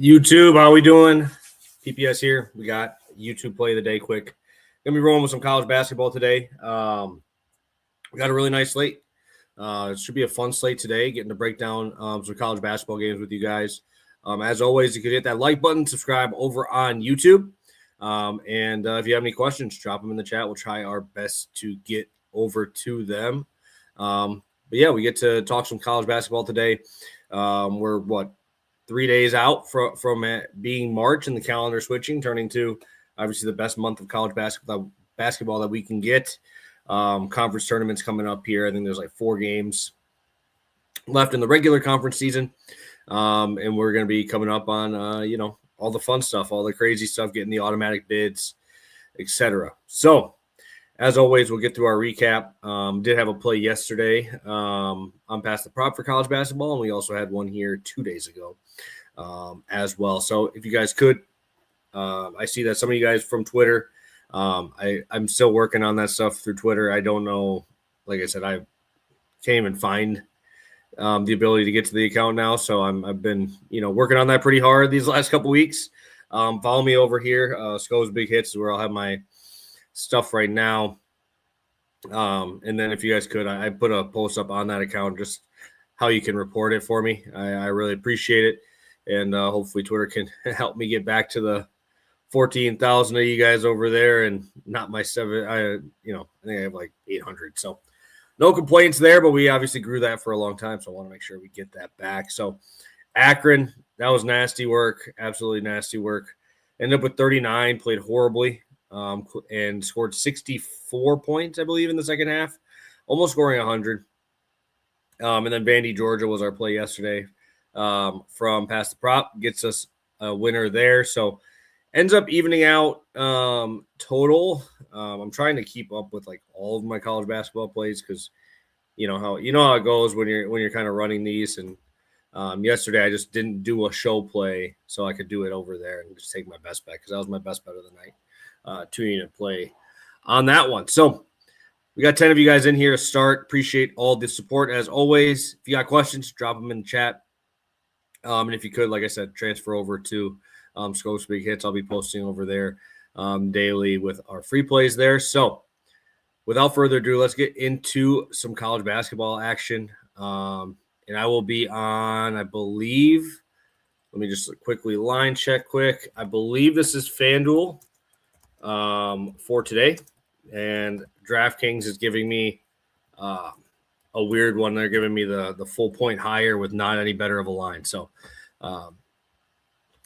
YouTube, how we doing? PPS here. We got YouTube play of the day quick. Gonna be rolling with some college basketball today. We got a really nice slate. It should be a fun slate today, getting to break down some college basketball games with you guys. As always, you could hit that like button, subscribe over on YouTube. And if you have any questions, drop them in the chat. We'll try our best to get over to them. But yeah, we get to talk some college basketball today. We're 3 days out from it being March and the calendar switching, turning to obviously the best month of college basketball that we can get. Conference tournaments coming up here. I think there's like 4 games left in the regular conference season. And we're going to be coming up on, all the fun stuff, all the crazy stuff, getting the automatic bids, etc. So as always, we'll get through our recap. Did have a play yesterday on Pass the Prop for college basketball, and we also had one here 2 days ago as well. So if you guys could, I see that some of you guys from Twitter, I'm still working on that stuff through Twitter. I don't know. Like I said, I can't even find the ability to get to the account now. So I've been, working on that pretty hard these last couple weeks. Follow me over here. Scovsbighits is where I'll have my stuff right now. And then if you guys could, I put a post up on that account, just how you can report it for me. I really appreciate it. And hopefully Twitter can help me get back to the 14,000 of you guys over there and not my 7. I think I have like 800. So no complaints there, but we obviously grew that for a long time. So I want to make sure we get that back. So Akron, that was nasty work. Absolutely nasty work. Ended up with 39, played horribly. And scored 64 points, I believe, in the second half, almost scoring 100. And then Vandy, Georgia was our play yesterday from Pass the Prop, gets us a winner there. So ends up evening out total. I'm trying to keep up with like all of my college basketball plays because you know how it goes when you're kind of running these. And yesterday I just didn't do a show play so I could do it over there and just take my best bet because that was my best bet of the night. 2-unit play on that one. So we got 10 of you guys in here to start. Appreciate all the support as always. If you got questions, drop them in the chat. And if you could, like I said, transfer over to Scovsbighits. I'll be posting over there daily with our free plays there. So without further ado, let's get into some college basketball action. And I will be on, I believe, let me just quickly line check quick. I believe this is FanDuel for today, and DraftKings is giving me a weird one. They're giving me the full point higher with not any better of a line. So I'm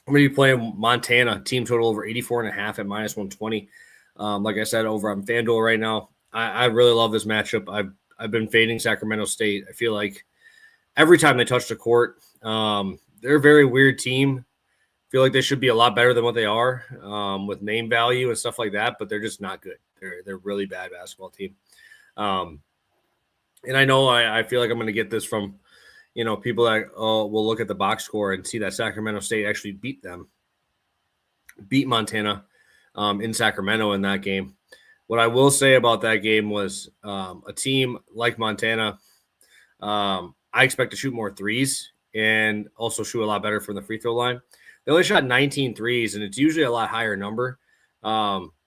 going to be playing Montana, team total over 84.5 at -120. Like I said, over on FanDuel right now. I really love this matchup. I've been fading Sacramento State. I feel like every time they touch the court, they're a very weird team. Feel like they should be a lot better than what they are with name value and stuff like that, but they're just not good. They're a really bad basketball team. And I know I feel like I'm going to get this from, people that will look at the box score and see that Sacramento State actually beat Montana in Sacramento in that game. What I will say about that game was a team like Montana, I expect to shoot more threes and also shoot a lot better from the free throw line. They only shot 19 threes, and it's usually a lot higher number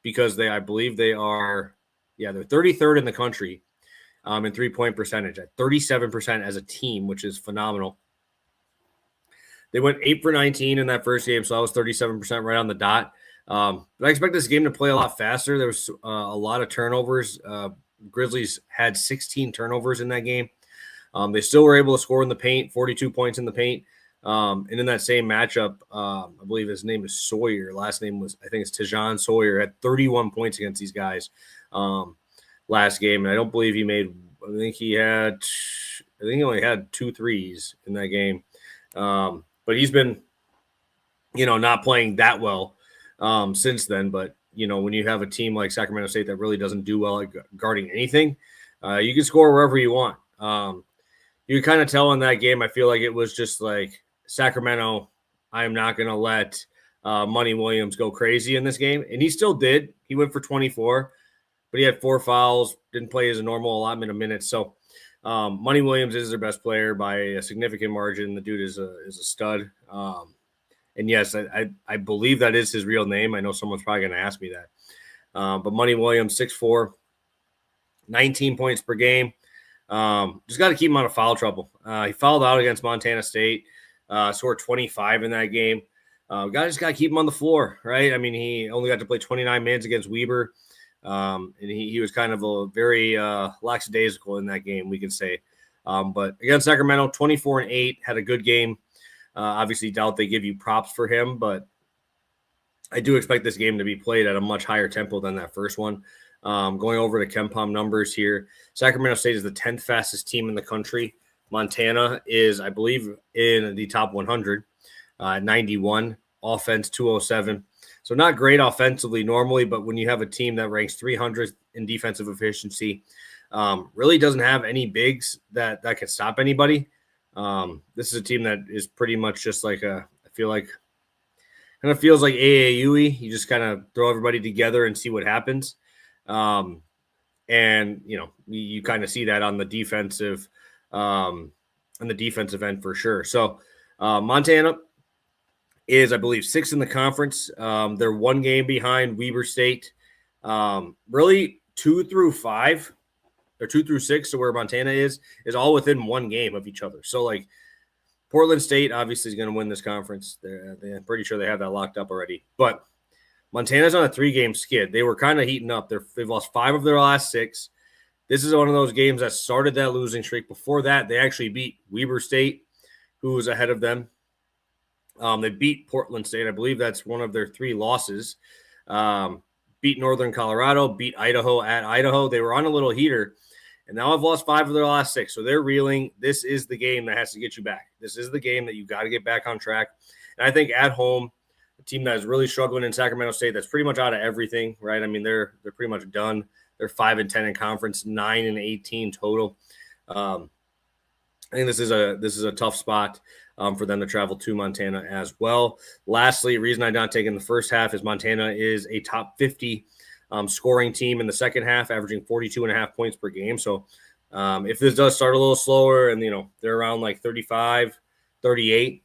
because I believe they're 33rd in the country in 3-point percentage at 37% as a team, which is phenomenal. They went 8 for 19 in that first game, so that was 37% right on the dot. But I expect this game to play a lot faster. There was a lot of turnovers. Grizzlies had 16 turnovers in that game. They still were able to score in the paint, 42 points in the paint. And in that same matchup, I believe his name is Sawyer. Last name was, I think it's Tejan Sawyer, had 31 points against these guys last game. And I don't believe he made, I think he only had 2 threes in that game. But he's been, not playing that well since then. But, when you have a team like Sacramento State that really doesn't do well at guarding anything, you can score wherever you want. You can kind of tell in that game, I feel like it was just like Sacramento, I am not going to let Money Williams go crazy in this game. And he still did. He went for 24, but he had 4 fouls, didn't play his normal allotment of minutes. So Money Williams is their best player by a significant margin. The dude is a stud. And yes, I believe that is his real name. I know someone's probably going to ask me that. But Money Williams, 6'4", 19 points per game. Just got to keep him out of foul trouble. He fouled out against Montana State, scored 25 in that game. Just got to keep him on the floor, right? I mean, he only got to play 29 minutes against Weber, and he was kind of a very lackadaisical in that game, we can say. But against Sacramento, 24-8, had a good game. Obviously, doubt they give you props for him, but I do expect this game to be played at a much higher tempo than that first one. Going over to KenPom numbers here, Sacramento State is the 10th fastest team in the country. Montana is, I believe, in the top 100, 91, offense 207. So not great offensively normally, but when you have a team that ranks 300th in defensive efficiency, really doesn't have any bigs that can stop anybody. This is a team that is pretty much just like I feel like kind of feels like AAUE. You just kind of throw everybody together and see what happens. And, you kind of see that on the defensive end for sure. So Montana is, I believe, 6th in the conference. They're one game behind Weber State. Really 2 through 5 or 2 through 6. So where Montana is all within one game of each other. So like Portland State obviously is going to win this conference. They're pretty sure they have that locked up already. But Montana's on a 3-game skid. They were kind of heating up. They've lost 5 of their last 6. This is one of those games that started that losing streak. Before that, they actually beat Weber State, who was ahead of them. They beat Portland State. I believe that's one of their 3 losses. Beat Northern Colorado, beat Idaho at Idaho. They were on a little heater. And now I've lost 5 of their last 6. So they're reeling. This is the game that has to get you back. This is the game that you got to get back on track. And I think at home, a team that is really struggling in Sacramento State, that's pretty much out of everything, right? I mean, they're pretty much done. They're 5-10 in conference, 9-18 total. I think this is a tough spot for them to travel to Montana as well. Lastly, reason I'm not taking the first half is Montana is a top 50 scoring team in the second half, averaging 42.5 points per game. So if this does start a little slower and, they're around like 35, 38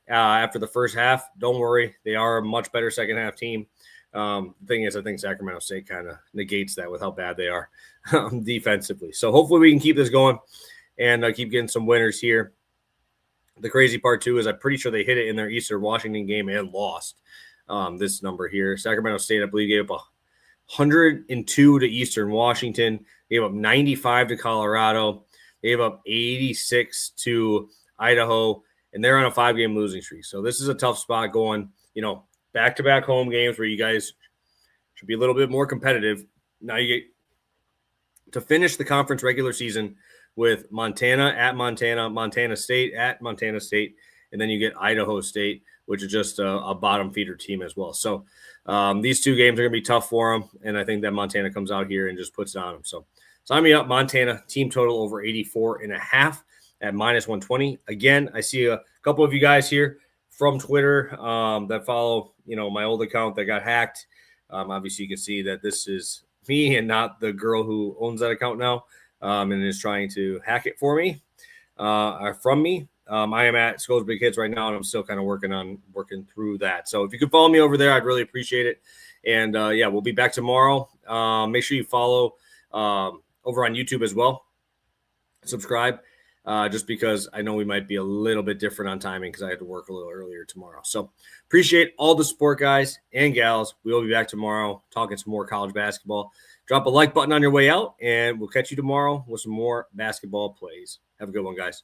after the first half, don't worry. They are a much better second half team. The thing is, I think Sacramento State kind of negates that with how bad they are defensively. So hopefully we can keep this going and keep getting some winners here. The crazy part, too, is I'm pretty sure they hit it in their Eastern Washington game and lost this number here. Sacramento State, I believe, gave up 102 to Eastern Washington, gave up 95 to Colorado, gave up 86 to Idaho, and they're on a 5-game losing streak. So this is a tough spot going, back-to-back home games where you guys should be a little bit more competitive. Now you get to finish the conference regular season with Montana at Montana, Montana State at Montana State, and then you get Idaho State, which is just a bottom feeder team as well. So these 2 games are going to be tough for them, and I think that Montana comes out here and just puts it on them. So sign me up, Montana, team total over 84.5 at -120. Again, I see a couple of you guys here from Twitter that follow, my old account that got hacked. Obviously, you can see that this is me and not the girl who owns that account now and is trying to hack it for me or from me. I am at Scovsbighits right now, and I'm still kind of working through that. So if you could follow me over there, I'd really appreciate it. And, we'll be back tomorrow. Make sure you follow over on YouTube as well. Subscribe. Just because I know we might be a little bit different on timing because I had to work a little earlier tomorrow. So appreciate all the support, guys and gals. We will be back tomorrow talking some more college basketball. Drop a like button on your way out, and we'll catch you tomorrow with some more basketball plays. Have a good one, guys.